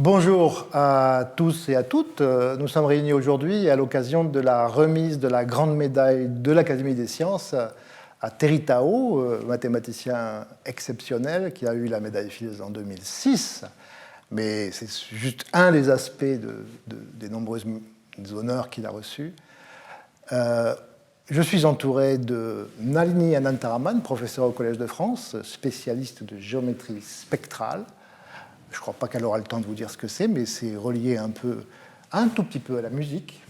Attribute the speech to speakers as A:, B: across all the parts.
A: Bonjour à tous et à toutes. Nous sommes réunis aujourd'hui à l'occasion de la remise de la grande médaille de l'Académie des sciences à Terry Tao, mathématicien exceptionnel qui a eu la médaille Fields en 2006. Mais c'est juste un des aspects des nombreux honneurs qu'il a reçus. Je suis entouré de Nalini Anantaraman, professeur au Collège de France, spécialiste de géométrie spectrale. Je ne crois pas qu'elle aura le temps de vous dire ce que c'est, mais c'est relié un tout petit peu à la musique.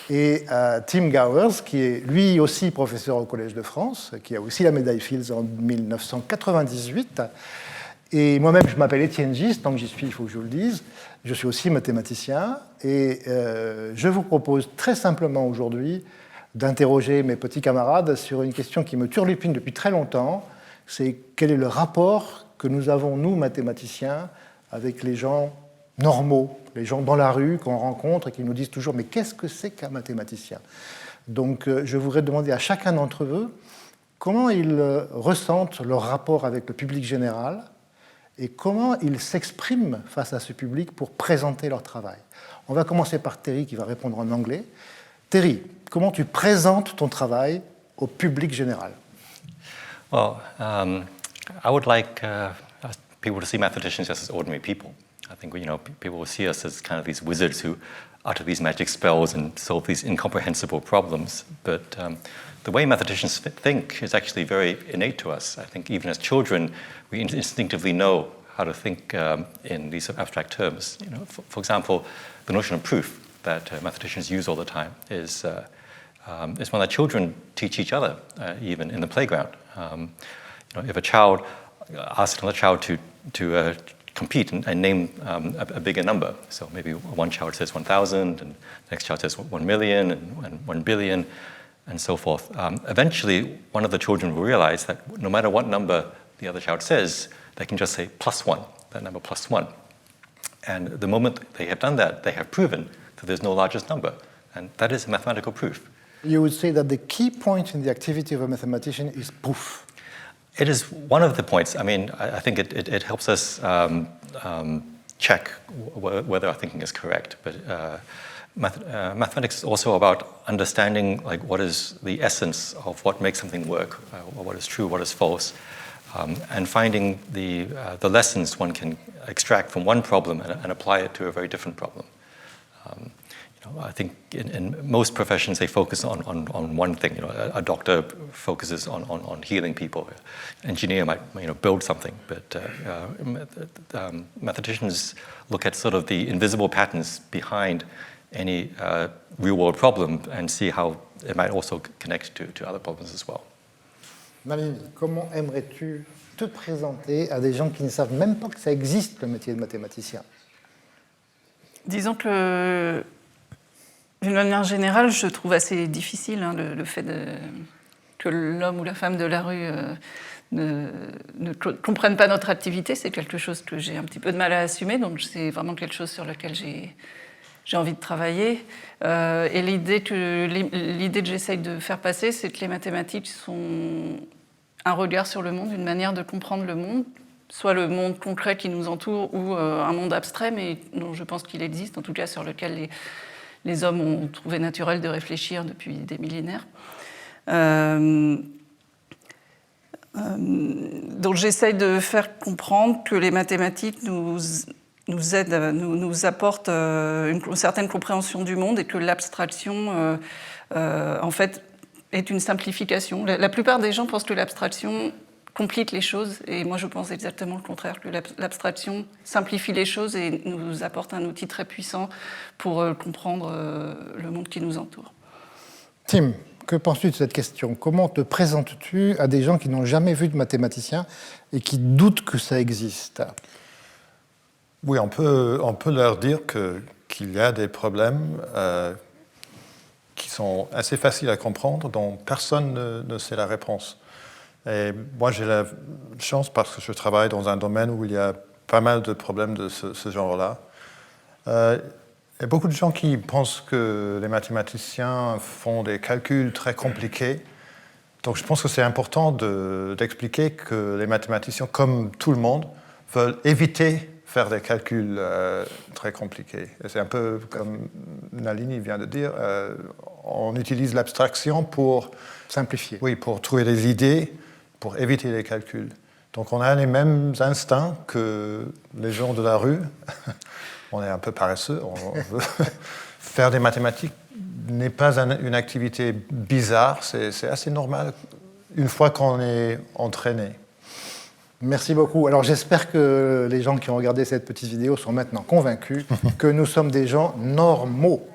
A: Et Tim Gowers, qui est lui aussi professeur au Collège de France, qui a aussi la médaille Fields en 1998. Et moi-même, je m'appelle Étienne Gist, tant que j'y suis, il faut que je vous le dise. Je suis aussi mathématicien. Et je vous propose très simplement aujourd'hui d'interroger mes petits camarades sur une question qui me turlupine depuis très longtemps. C'est quel est le rapport que nous avons, nous, mathématiciens, avec les gens normaux, les gens dans la rue qu'on rencontre et qui nous disent toujours « mais qu'est-ce que c'est qu'un mathématicien ?» Donc je voudrais demander à chacun d'entre eux comment ils ressentent leur rapport avec le public général et comment ils s'expriment face à ce public pour présenter leur travail. On va commencer par Terry qui va répondre en anglais. Terry, comment tu présentes ton travail au public général?
B: Well, I would like people to see mathematicians just as ordinary people. I think people will see us as kind of these wizards who utter these magic spells and solve these incomprehensible problems. But the way mathematicians think is actually very innate to us. I think even as children, we instinctively know how to think in these abstract terms. For example, the notion of proof that mathematicians use all the time is one that children teach each other, even in the playground. If a child asks another child to compete and name a bigger number, so maybe one child says 1,000, and the next child says 1 million and 1 billion, and so forth. Eventually, one of the children will realize that no matter what number the other child says, they can just say +1, that number +1. And the moment they have done that, they have proven that there's no largest number, and that is mathematical proof.
A: You would say that the key point in the activity of a mathematician is proof.
B: It is one of the points. I mean, I think it helps us check whether our thinking is correct. But mathematics is also about understanding what is the essence of what makes something work, what is true, what is false, and finding the lessons one can extract from one problem and apply it to a very different problem. I think in most professions they focus on one thing. A doctor focuses on healing people. An engineer might build something, but mathematicians look at sort of the invisible patterns behind any real-world problem and see how it might also connect to other problems as well.
A: Nalini, comment aimerais-tu te présenter à des gens qui ne savent même pas que ça existe, le métier de mathématicien?
C: Disons que d'une manière générale, je trouve assez difficile le fait que l'homme ou la femme de la rue ne comprennent pas notre activité. C'est quelque chose que j'ai un petit peu de mal à assumer, donc c'est vraiment quelque chose sur lequel j'ai envie de travailler. Et l'idée que j'essaye de faire passer, c'est que les mathématiques sont un regard sur le monde, une manière de comprendre le monde, soit le monde concret qui nous entoure ou un monde abstrait, mais dont je pense qu'il existe, en tout cas sur lequel les hommes ont trouvé naturel de réfléchir depuis des millénaires. Donc j'essaye de faire comprendre que les mathématiques nous aident, nous apportent une certaine compréhension du monde et que l'abstraction, en fait, est une simplification. La plupart des gens pensent que l'abstraction complique les choses, et moi je pense exactement le contraire, que l'abstraction simplifie les choses et nous apporte un outil très puissant pour comprendre le monde qui nous entoure.
A: Tim, que penses-tu de cette question? Comment te présentes-tu à des gens qui n'ont jamais vu de mathématicien et qui doutent que ça existe?
D: Oui, on peut leur dire qu'il y a des problèmes qui sont assez faciles à comprendre, dont personne ne sait la réponse. Et moi, j'ai la chance, parce que je travaille dans un domaine où il y a pas mal de problèmes de ce genre-là. Il y a beaucoup de gens qui pensent que les mathématiciens font des calculs très compliqués. Donc je pense que c'est important d'expliquer que les mathématiciens, comme tout le monde, veulent éviter faire des calculs très compliqués. Et c'est un peu comme Nalini vient de dire, on utilise l'abstraction pour
A: Simplifier.
D: oui, pour trouver des idées, pour éviter les calculs. Donc on a les mêmes instincts que les gens de la rue. On est un peu paresseux. On veut faire des mathématiques n'est pas une activité bizarre, c'est assez normal une fois qu'on est entraîné.
A: Merci beaucoup. Alors j'espère que les gens qui ont regardé cette petite vidéo sont maintenant convaincus que nous sommes des gens normaux.